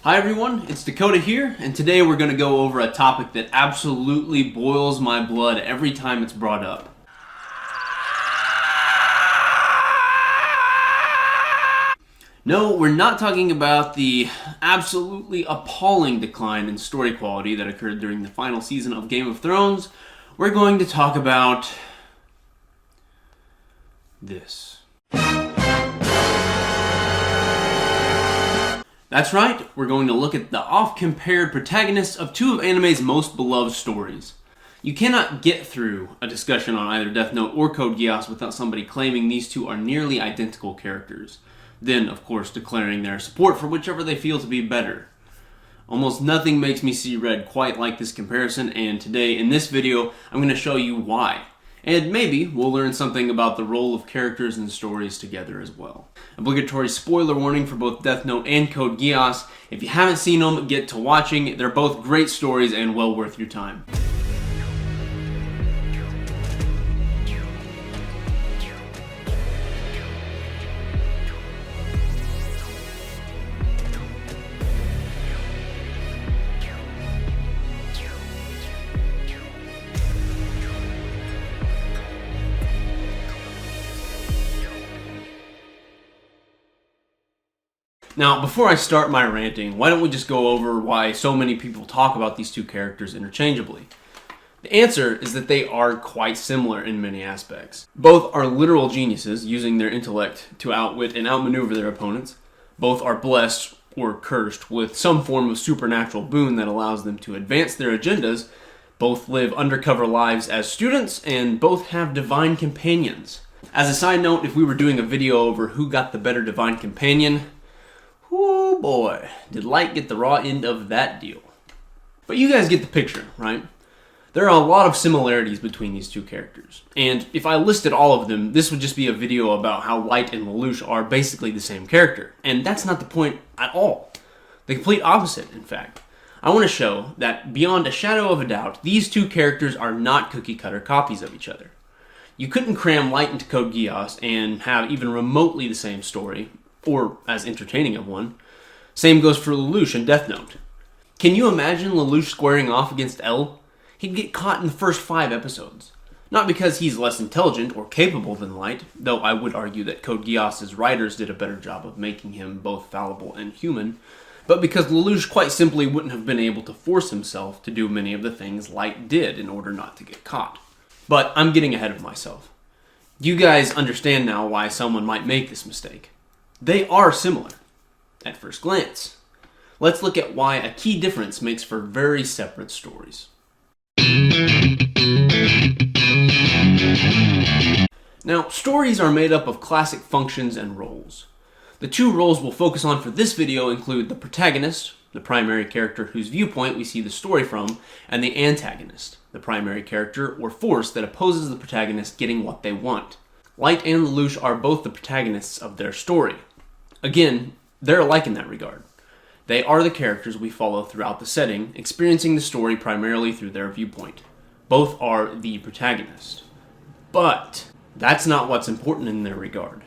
Hi everyone, it's Dakota here, and today we're going to go over a topic that absolutely boils my blood every time it's brought up. No, we're not talking about the absolutely appalling decline in story quality that occurred during the final season of Game of Thrones. We're going to talk about this. That's right, we're going to look at the oft-compared protagonists of two of anime's most beloved stories. You cannot get through a discussion on either Death Note or Code Geass without somebody claiming these two are nearly identical characters. Then, of course, declaring their support for whichever they feel to be better. Almost nothing makes me see red quite like this comparison, and today, in this video, I'm going to show you why. And maybe we'll learn something about the role of characters and stories together as well. Obligatory spoiler warning for both Death Note and Code Geass. If you haven't seen them, get to watching. They're both great stories and well worth your time. Now, before I start my ranting, why don't we just go over why so many people talk about these two characters interchangeably? The answer is that they are quite similar in many aspects. Both are literal geniuses, using their intellect to outwit and outmaneuver their opponents. Both are blessed, or cursed, with some form of supernatural boon that allows them to advance their agendas. Both live undercover lives as students, and both have divine companions. As a side note, if we were doing a video over who got the better divine companion, oh boy, did Light get the raw end of that deal. But you guys get the picture, right? There are a lot of similarities between these two characters. And if I listed all of them, this would just be a video about how Light and Lelouch are basically the same character. And that's not the point at all. The complete opposite, in fact. I want to show that beyond a shadow of a doubt, these two characters are not cookie-cutter copies of each other. You couldn't cram Light into Code Geass and have even remotely the same story, or as entertaining of one. Same goes for Lelouch in Death Note. Can you imagine Lelouch squaring off against L? He'd get caught in the first 5 episodes. Not because he's less intelligent or capable than Light, though I would argue that Code Geass's writers did a better job of making him both fallible and human, but because Lelouch quite simply wouldn't have been able to force himself to do many of the things Light did in order not to get caught. But I'm getting ahead of myself. You guys understand now why someone might make this mistake. They are similar, at first glance. Let's look at why a key difference makes for very separate stories. Now, stories are made up of classic functions and roles. The two roles we'll focus on for this video include the protagonist, the primary character whose viewpoint we see the story from, and the antagonist, the primary character or force that opposes the protagonist getting what they want. Light and Lelouch are both the protagonists of their story. Again, they're alike in that regard. They are the characters we follow throughout the setting, experiencing the story primarily through their viewpoint. Both are the protagonist. But that's not what's important in their regard.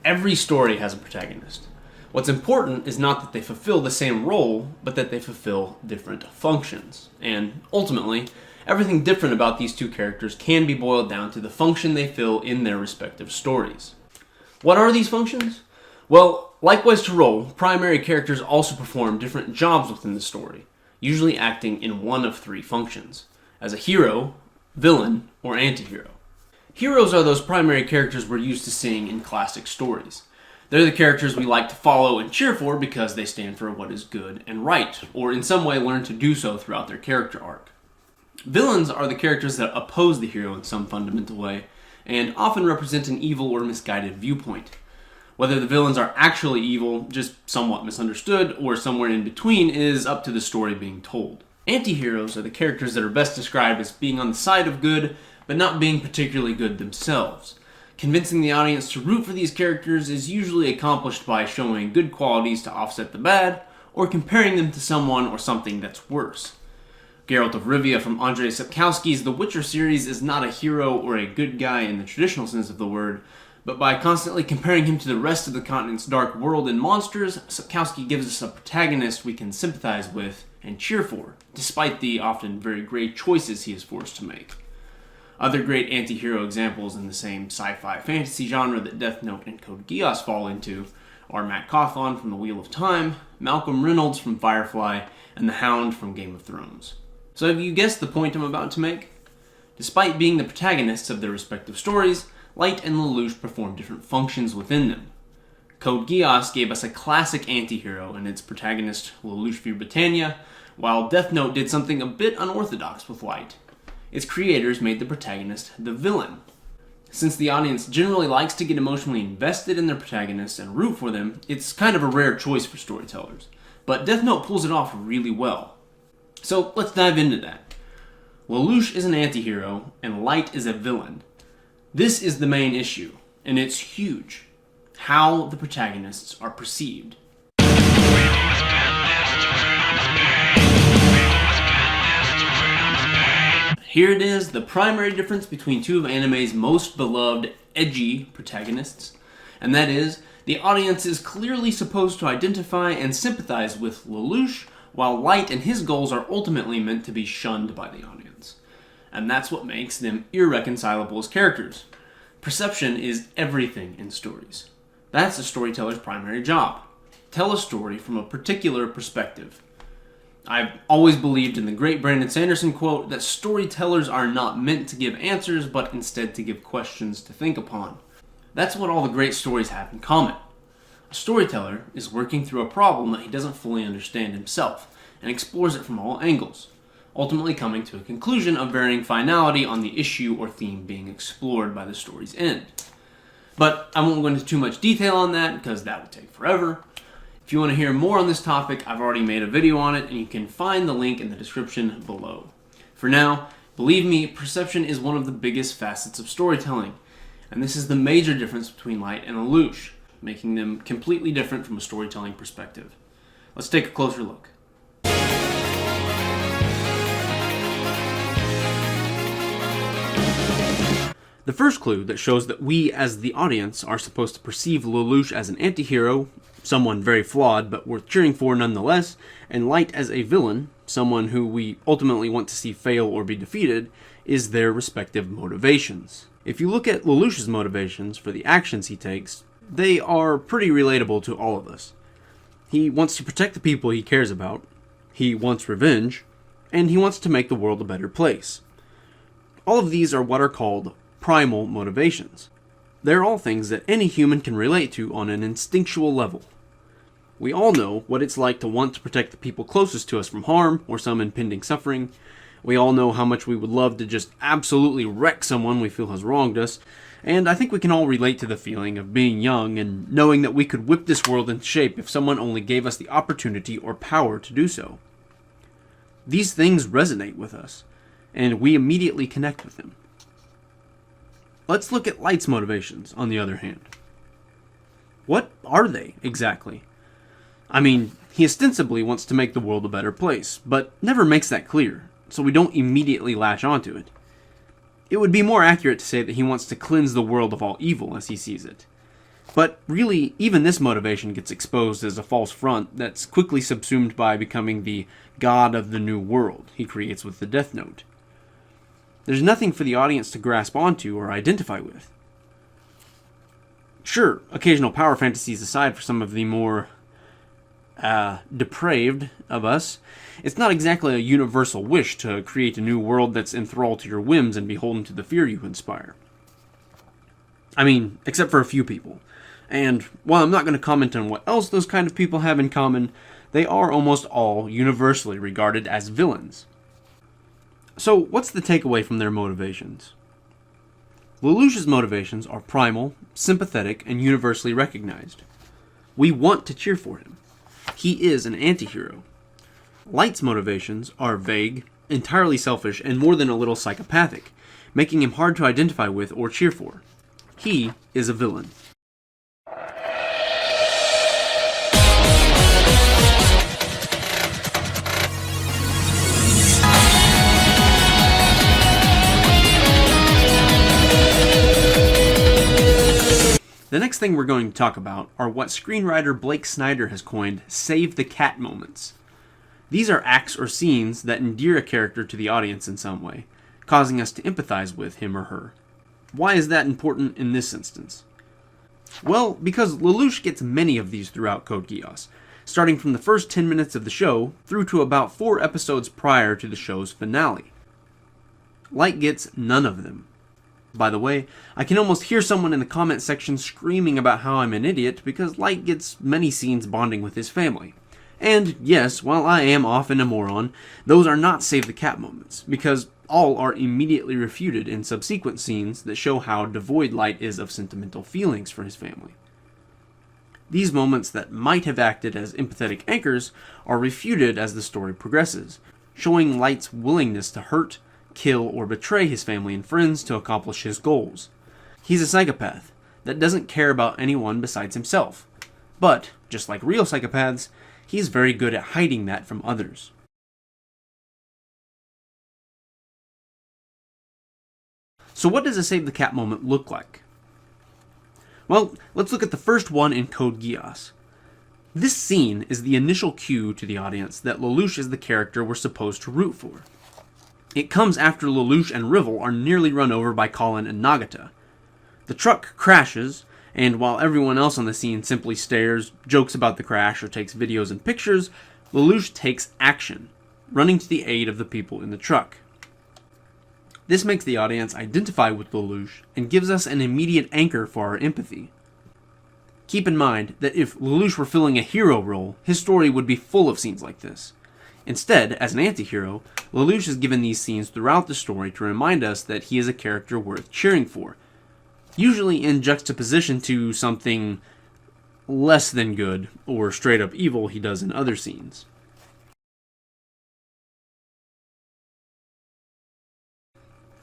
Every story has a protagonist. What's important is not that they fulfill the same role, but that they fulfill different functions. And ultimately, everything different about these two characters can be boiled down to the function they fill in their respective stories. What are these functions? Well, likewise to role, primary characters also perform different jobs within the story, usually acting in one of 3 functions: as a hero, villain, or antihero. Heroes are those primary characters we're used to seeing in classic stories. They're the characters we like to follow and cheer for because they stand for what is good and right, or in some way learn to do so throughout their character arc. Villains are the characters that oppose the hero in some fundamental way, and often represent an evil or misguided viewpoint. Whether the villains are actually evil, just somewhat misunderstood, or somewhere in between is up to the story being told. Antiheroes are the characters that are best described as being on the side of good, but not being particularly good themselves. Convincing the audience to root for these characters is usually accomplished by showing good qualities to offset the bad, or comparing them to someone or something that's worse. Geralt of Rivia from Andrzej Sapkowski's The Witcher series is not a hero or a good guy in the traditional sense of the word, But by constantly comparing him to the rest of the continent's dark world and monsters, Sapkowski gives us a protagonist we can sympathize with and cheer for, despite the often very great choices he is forced to make. Other great anti-hero examples in the same sci-fi fantasy genre that Death Note and Code Geass fall into are Matt Cawthon from The Wheel of Time, Malcolm Reynolds from Firefly, and the Hound from Game of Thrones. So have you guessed the point I'm about to make? Despite being the protagonists of their respective stories, Light and Lelouch perform different functions within them. Code Geass gave us a classic anti-hero and its protagonist, Lelouch v. Britannia, while Death Note did something a bit unorthodox with Light. Its creators made the protagonist the villain. Since the audience generally likes to get emotionally invested in their protagonists and root for them, it's kind of a rare choice for storytellers. But Death Note pulls it off really well. So let's dive into that. Lelouch is an anti-hero, and Light is a villain. This is the main issue, and it's huge. How the protagonists are perceived. Here it is, the primary difference between two of anime's most beloved, edgy protagonists, and that is, the audience is clearly supposed to identify and sympathize with Lelouch, while Light and his goals are ultimately meant to be shunned by the audience. And that's what makes them irreconcilable as characters. Perception is everything in stories. That's a storyteller's primary job. Tell a story from a particular perspective. I've always believed in the great Brandon Sanderson quote that storytellers are not meant to give answers, but instead to give questions to think upon. That's what all the great stories have in common. A storyteller is working through a problem that he doesn't fully understand himself, and explores it from all angles, ultimately coming to a conclusion of varying finality on the issue or theme being explored by the story's end. But I won't go into too much detail on that, because that would take forever. If you want to hear more on this topic, I've already made a video on it, and you can find the link in the description below. For now, believe me, perception is one of the biggest facets of storytelling, and this is the major difference between Light and Lelouch, making them completely different from a storytelling perspective. Let's take a closer look. The first clue that shows that we, as the audience, are supposed to perceive Lelouch as an anti-hero, someone very flawed but worth cheering for nonetheless, and Light as a villain, someone who we ultimately want to see fail or be defeated, is their respective motivations. If you look at Lelouch's motivations for the actions he takes, they are pretty relatable to all of us. He wants to protect the people he cares about, he wants revenge, and he wants to make the world a better place. All of these are what are called primal motivations. They're all things that any human can relate to on an instinctual level. We all know what it's like to want to protect the people closest to us from harm or some impending suffering. We all know how much we would love to just absolutely wreck someone we feel has wronged us, and I think we can all relate to the feeling of being young and knowing that we could whip this world into shape if someone only gave us the opportunity or power to do so. These things resonate with us, and we immediately connect with them. Let's look at Light's motivations, on the other hand. What are they, exactly? I mean, he ostensibly wants to make the world a better place, but never makes that clear, so we don't immediately latch onto it. It would be more accurate to say that he wants to cleanse the world of all evil as he sees it. But really, even this motivation gets exposed as a false front that's quickly subsumed by becoming the god of the new world he creates with the Death Note. There's nothing for the audience to grasp onto or identify with. Sure, occasional power fantasies aside for some of the more depraved of us, it's not exactly a universal wish to create a new world that's enthralled to your whims and beholden to the fear you inspire. I mean, except for a few people. And while I'm not going to comment on what else those kind of people have in common, they are almost all universally regarded as villains. So, what's the takeaway from their motivations? Lelouch's motivations are primal, sympathetic, and universally recognized. We want to cheer for him. He is an anti-hero. Light's motivations are vague, entirely selfish, and more than a little psychopathic, making him hard to identify with or cheer for. He is a villain. The next thing we're going to talk about are what screenwriter Blake Snyder has coined save the cat moments. These are acts or scenes that endear a character to the audience in some way, causing us to empathize with him or her. Why is that important in this instance? Well, because Lelouch gets many of these throughout Code Geass, starting from the first 10 minutes of the show through to about 4 episodes prior to the show's finale. Light gets none of them. By the way, I can almost hear someone in the comment section screaming about how I'm an idiot because Light gets many scenes bonding with his family. And yes, while I am often a moron, those are not save the cat moments, because all are immediately refuted in subsequent scenes that show how devoid Light is of sentimental feelings for his family. These moments that might have acted as empathetic anchors are refuted as the story progresses, showing Light's willingness to hurt, kill, or betray his family and friends to accomplish his goals. He's a psychopath that doesn't care about anyone besides himself, but, just like real psychopaths, he's very good at hiding that from others. So what does a save the cat moment look like? Well, let's look at the first one in Code Geass. This scene is the initial cue to the audience that Lelouch is the character we're supposed to root for. It comes after Lelouch and Rivel are nearly run over by Colin and Nagata. The truck crashes, and while everyone else on the scene simply stares, jokes about the crash, or takes videos and pictures, Lelouch takes action, running to the aid of the people in the truck. This makes the audience identify with Lelouch and gives us an immediate anchor for our empathy. Keep in mind that if Lelouch were filling a hero role, his story would be full of scenes like this. Instead, as an anti-hero, Lelouch is given these scenes throughout the story to remind us that he is a character worth cheering for, usually in juxtaposition to something less than good or straight up evil he does in other scenes.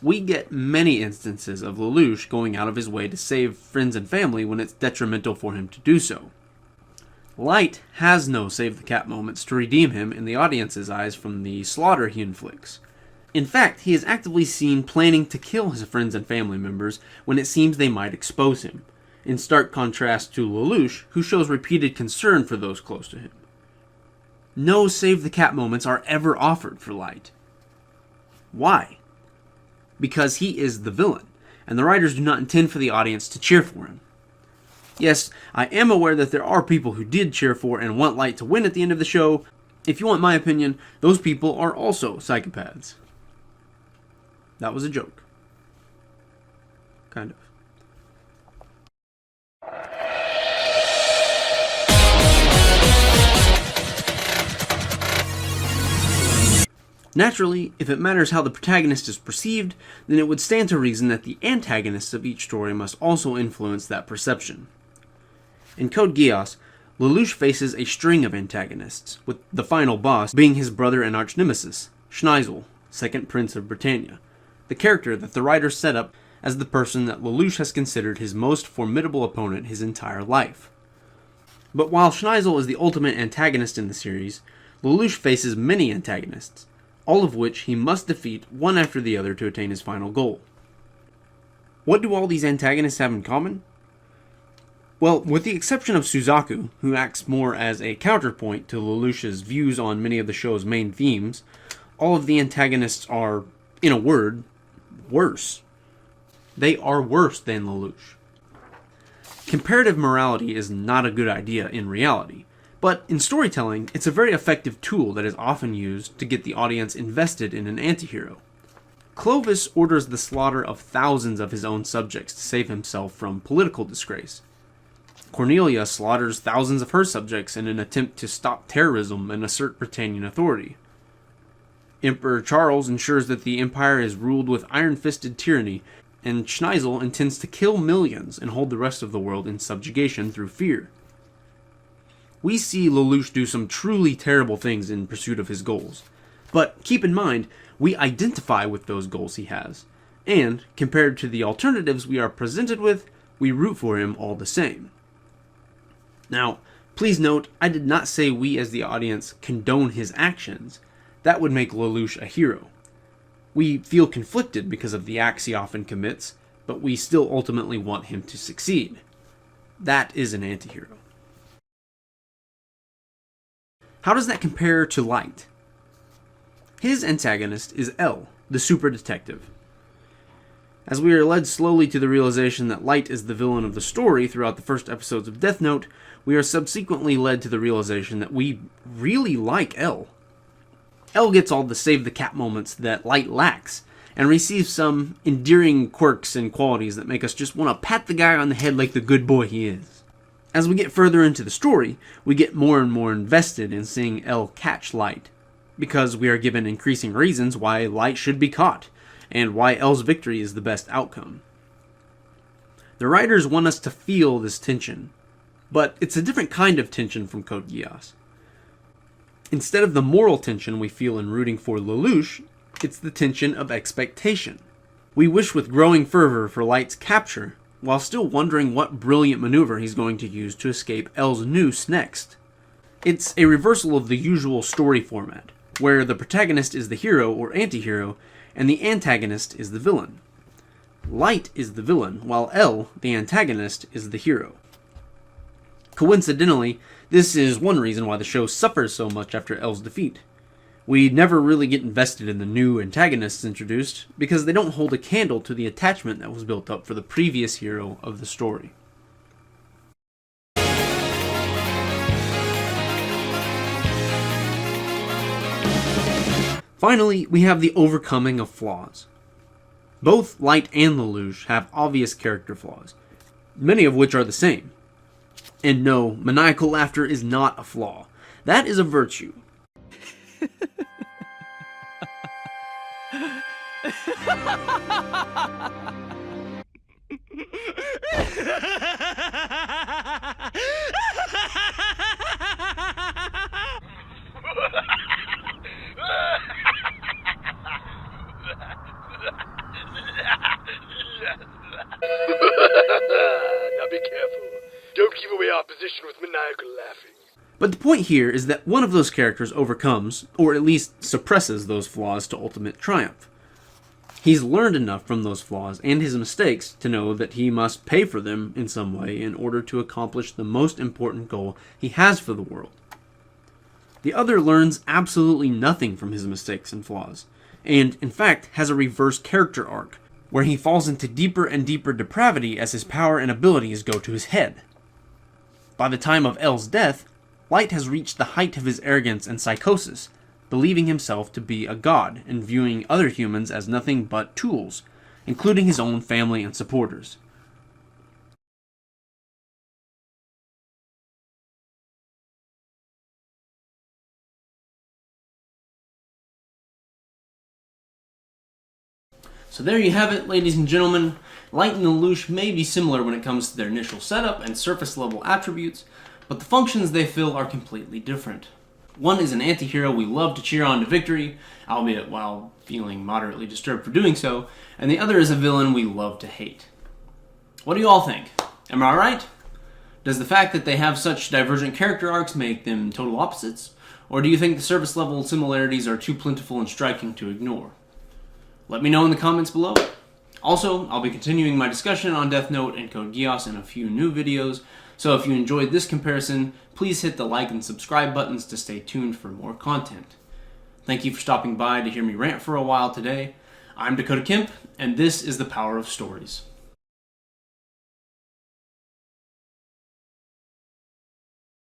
We get many instances of Lelouch going out of his way to save friends and family when it's detrimental for him to do so. Light has no save the cat moments to redeem him in the audience's eyes from the slaughter he inflicts. In fact, he is actively seen planning to kill his friends and family members when it seems they might expose him, in stark contrast to Lelouch, who shows repeated concern for those close to him. No save the cat moments are ever offered for Light. Why? Because he is the villain, and the writers do not intend for the audience to cheer for him. Yes, I am aware that there are people who did cheer for and want Light to win at the end of the show. If you want my opinion, those people are also psychopaths. That was a joke. Kind of. Naturally, if it matters how the protagonist is perceived, then it would stand to reason that the antagonists of each story must also influence that perception. In Code Geass, Lelouch faces a string of antagonists, with the final boss being his brother and arch-nemesis, Schneisel, second Prince of Britannia, the character that the writers set up as the person that Lelouch has considered his most formidable opponent his entire life. But while Schneisel is the ultimate antagonist in the series, Lelouch faces many antagonists, all of which he must defeat one after the other to attain his final goal. What do all these antagonists have in common? Well, with the exception of Suzaku, who acts more as a counterpoint to Lelouch's views on many of the show's main themes, all of the antagonists are, in a word, worse. They are worse than Lelouch. Comparative morality is not a good idea in reality, but in storytelling, it's a very effective tool that is often used to get the audience invested in an antihero. Clovis orders the slaughter of thousands of his own subjects to save himself from political disgrace. Cornelia slaughters thousands of her subjects in an attempt to stop terrorism and assert Britannian authority. Emperor Charles ensures that the empire is ruled with iron-fisted tyranny, and Schneisel intends to kill millions and hold the rest of the world in subjugation through fear. We see Lelouch do some truly terrible things in pursuit of his goals, but keep in mind, we identify with those goals he has, and, compared to the alternatives we are presented with, we root for him all the same. Now, please note, I did not say we as the audience condone his actions. That would make Lelouch a hero. We feel conflicted because of the acts he often commits, but we still ultimately want him to succeed. That is an antihero. How does that compare to Light? His antagonist is L, the super detective. As we are led slowly to the realization that Light is the villain of the story throughout the first episodes of Death Note, we are subsequently led to the realization that we really like L. L gets all the save the cat moments that Light lacks, and receives some endearing quirks and qualities that make us just want to pat the guy on the head like the good boy he is. As we get further into the story, we get more and more invested in seeing L catch Light, because we are given increasing reasons why Light should be caught, and why L's victory is the best outcome. The writers want us to feel this tension, but it's a different kind of tension from Code Geass. Instead of the moral tension we feel in rooting for Lelouch, it's the tension of expectation. We wish with growing fervor for Light's capture, while still wondering what brilliant maneuver he's going to use to escape L's noose next. It's a reversal of the usual story format, where the protagonist is the hero or anti-hero, and the antagonist is the villain. Light is the villain, while L, the antagonist, is the hero. Coincidentally, this is one reason why the show suffers so much after L's defeat. We never really get invested in the new antagonists introduced, because they don't hold a candle to the attachment that was built up for the previous hero of the story. Finally, we have the overcoming of flaws. Both Light and Lelouch have obvious character flaws, many of which are the same. And no, maniacal laughter is not a flaw. That is a virtue. Now be careful. Don't give away our position with maniacal laughing. But the point here is that one of those characters overcomes, or at least suppresses, those flaws to ultimate triumph. He's learned enough from those flaws and his mistakes to know that he must pay for them in some way in order to accomplish the most important goal he has for the world. The other learns absolutely nothing from his mistakes and flaws, and in fact has a reverse character arc, where he falls into deeper and deeper depravity as his power and abilities go to his head. By the time of L's death, Light has reached the height of his arrogance and psychosis, believing himself to be a god and viewing other humans as nothing but tools, including his own family and supporters. So there you have it, ladies and gentlemen. Light and Lelouch may be similar when it comes to their initial setup and surface level attributes, but the functions they fill are completely different. One is an anti-hero we love to cheer on to victory, albeit while feeling moderately disturbed for doing so, and the other is a villain we love to hate. What do you all think? Am I right? Does the fact that they have such divergent character arcs make them total opposites? Or do you think the surface level similarities are too plentiful and striking to ignore? Let me know in the comments below. Also, I'll be continuing my discussion on Death Note and Code Geass in a few new videos, so if you enjoyed this comparison, please hit the like and subscribe buttons to stay tuned for more content. Thank you for stopping by to hear me rant for a while today. I'm Dakota Kemp, and this is The Power of Stories.